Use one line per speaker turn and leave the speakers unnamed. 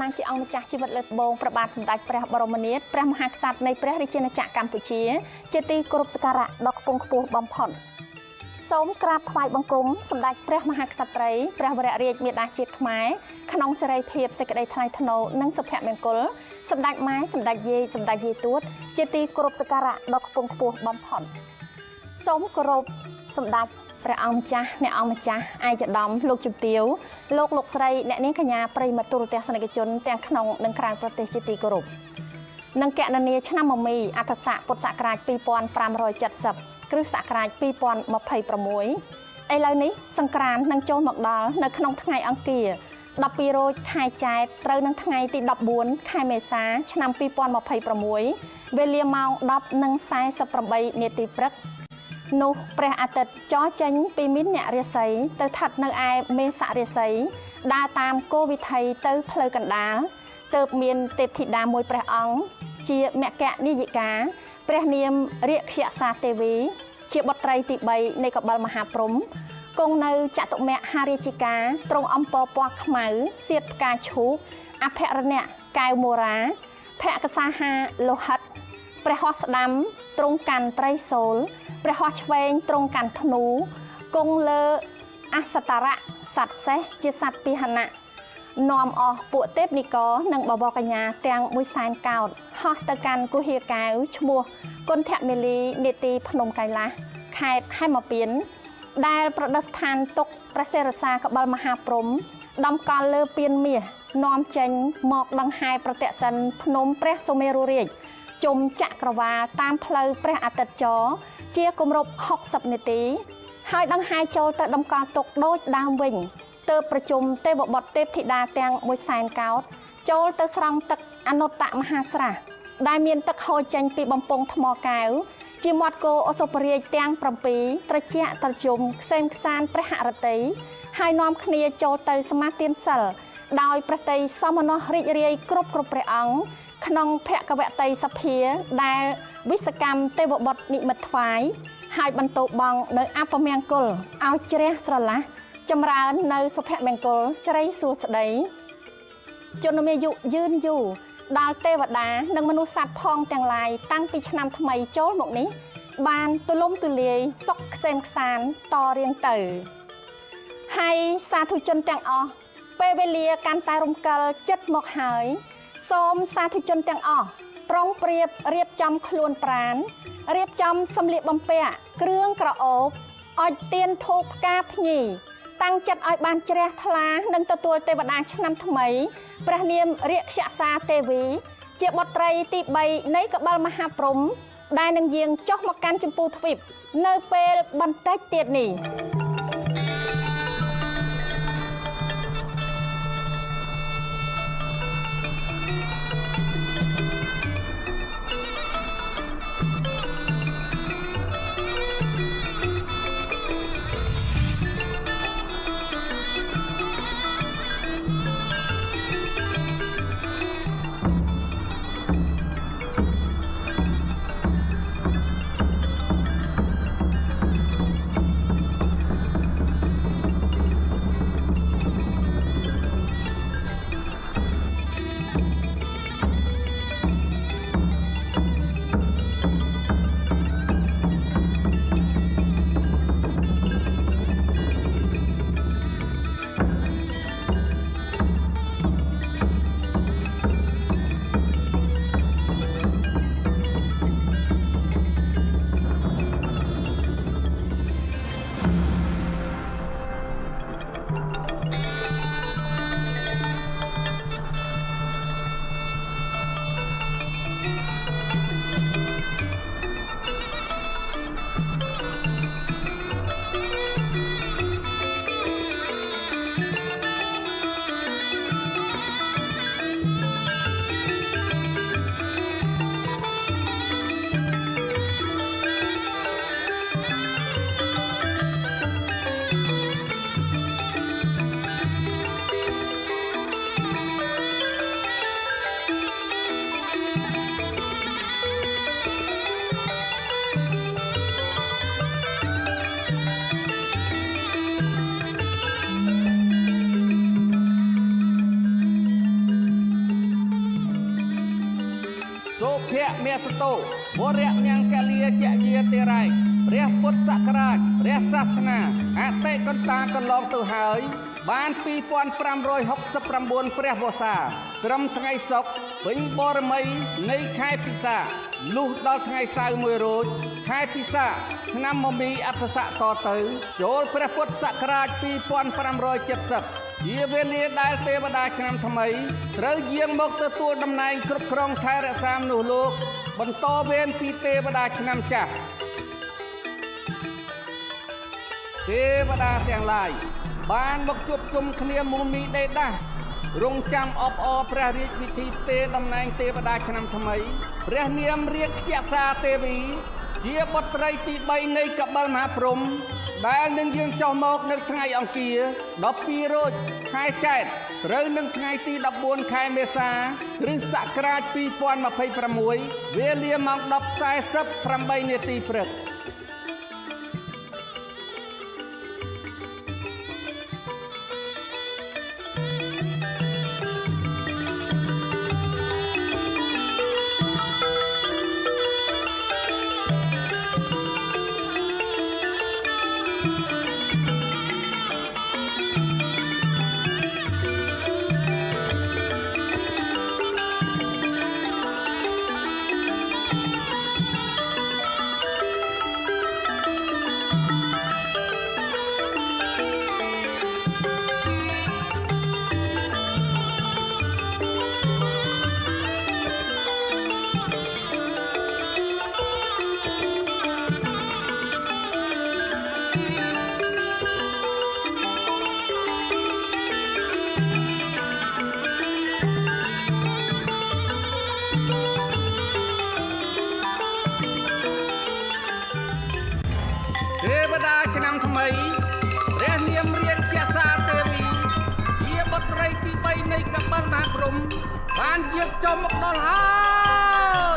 ឡើងជាអង្គម្ចាស់ជីវិតលើកបងព្រះបាទសម្ដេចព្រះបរមនាថព្រះមហាក្សត្រនៃព្រះរាជាណាចក្រកម្ពុជាជាទីគោរពសក្ការៈដ៏ខ្ពង់ខ្ពស់បំផុតសូមក្រាបថ្វាយបង្គំសម្ដេចព្រះមហាក្សត្រីព្រះវររាជមាតាជាតិខ្មែរក្នុងសេរីភាពសេចក្តីថ្លៃថ្នូរនិងសុភមង្គលសម្ដេចម៉ែសម្ដេចយាយសម្ដេចយាយទួតជាទីគោរពសក្ការៈដ៏ខ្ពង់ខ្ពស់បំផុតសូមគោរពសម្ដេចព្រះអង្គម្ចាស់អ្នកអង្គម្ចាស់ឯកឧត្តមលោកជំទាវលោកស្រីអ្នកនាងកញ្ញាប្រិយមិត្តទូរទស្សនិកជនទាំងក្នុងនិងក្រៅប្រទេសជាទីគោរពនិងកណនីឆ្នាំមមីអត្តស័កពុទ្ធសករាជ2570គ្រិស្តសករាជ2026ឥឡូវនេះសង្ក្រាន្តនឹងចូលមកដល់នៅក្នុងថ្ងៃអង្គារ12រោចខែចែកត្រូវនឹងថ្ងៃទី14ខែមេសាឆ្នាំ2026វេលាម៉ោង 10:48 នាទីព្រឹកនោះព្រះអាទិត្យចរចេញពីមីនអ្នករាសីទៅស្ថិតនៅឯមេសរាសីដើរតាមគោវិថីទៅផ្លូវកណ្ដាលទើបមានទេពធីតាមួយព្រះអង្គជាមគ្គនាយិកាព្រះនាមរាក្យសាទេវីជាបុត្រីទី3នៃកបិលមហាព្រហ្មគង់នៅចតុមហារាជិកាទ្រង់អំពរពណ៌ខ្មៅសៀតផ្កាឈូកអភរណៈកែវមូរាភក្សាហាលោហិតព្រះហស្ថស្ដាំទ្រង់កាន់ត្រីសូលព្រះហស្ថឆ្វេងទ្រង់កាន់ធ្នូគង់លើអសតរៈសត្វសេះជាសត្វពាហនៈនាំអស់ពួកទេពនិករនិងបវរកញ្ញាទាំង100,000កោដហោះទៅកាន់គុហាកែវឈ្មោះគុណធមេលីនេតិភ្នំកៃឡាសខេត្តហេមពាន្តដែលប្រឌិស្ថានទុកព្រះសិរសាកបិលមហាព្រហ្មដំកល់លើពៀនមាសនាំចេញមកដង្ហែប្រតិសិនភ្នំព្រះសុមេរុរាជជុំចក្រវាលតាមផ្លូវព្រះអាទិត្យចរជាគម្រប់60នាទីហើយដង្ហែចូលទៅដំកល់ទុកដូចដើមវិញទើបប្រជុំទេវបុត្រទេពធីតាទាំង100,000កោដចូលទៅស្រង់ទឹកអនុត្តមហាស្រះដែលមានទឹកហូរចេញពីបំពង់ថ្មកែវជាមាត់គោអសុបរាជទាំង7ត្រជាក់ត្រជុំខ្សែមខ្សានព្រះហឫទ័យហើយនាំគ្នាចូលទៅសមាទានសិលដោយព្រះតីសមណោះរីករាយគ្រប់ព្រះអង្គក្នុងភគវតីសភាដែលវិសកម្មទេវបុត្រនិមិត្តថ្វាយហើយបន្តបងនៅអពមង្គលឲ្យជ្រះស្រឡះចម្រើននៅសុភមង្គលស្រីសួស្តីជនមានអាយុយឺនយូរដល់ទេវតានិងមនុស្សសត្វផងទាំងឡាយតាំងពីឆ្នាំថ្មីចូលមកនេះបានទូលំទូលាយសុខក្សេមខ្សានតរៀងទៅហើយសាធុជនទាំងអស់ពេលវេលាកាន់តែរំកិលចិត្តមកហើយសូមសាធុជនទាំងអស់ប្រុងប្រៀបរៀបចំខ្លួនប្រាណរៀបចំសម្លៀកបំពាក់គ្រឿងក្រអូបអុជទៀនធូបផ្កាភ្ញីតាំងចិត្តឲ្យបានជ្រះថ្លានិងទទួលទេវតាឆ្នាំថ្មីព្រះនាមរាក្យសាទេវីជាបុត្រីទី3នៃកបិលមហាព្រហ្មដែលនឹងយាងចុះមកកាន់ចម្ពោះទ្វីបនៅពេលបន្តិចទៀតនេះ
សុភមេសតោវរៈមង្គលាជាយាទេរ៉ៃព្រះពុទ្ធសករាជព្រះសាសនាអតិកន្តាកន្លងទៅហើយបាន2569ព្រះវស្សាត្រឹមថ្ងៃសុក្រពេញបរមីនៃខែពិសាលុះដល់ថ្ងៃសៅរ៍មួយរោចខែពិសាឆ្នាំមមីអត្តស័កតទៅចូលព្រះពុទ្ធសករាជ2570ជាវេលាដែលទេវតាឆ្នាំថ្មីត្រូវយាងមកទទួលតំណែងគ្រប់គ្រងថែរក្សាមនុស្សលោកបន្តវេនពីទេវតាឆ្នាំចាស់ទេវតាទាំងឡាយបានមកជួបជុំគ្នាមូលមីដេដាស់រងចាំអបអរព្រះរាជពិធីផ្ទេរតំណែងទេវតាឆ្នាំថ្មីព្រះនាមរាជសាទេវីជាបុត្រីទី3នៃកបិលមហាព្រហ្មដែលនឹងយាងចុះមកនៅថ្ងៃអង្គារ12រោចខែចែកត្រូវនឹងថ្ងៃទី14ខែមេសាគ្រិស្តសករាជ2026វេលាម៉ោង 10:48 នាទីព្រឹកទេវតាឆ្នាំថ្មីព្រះនាមរាជសាទេវីជាបុត្រីទី3នៃកបិលមហាព្រហ្មបានយាងចុះមកដល់ហើយ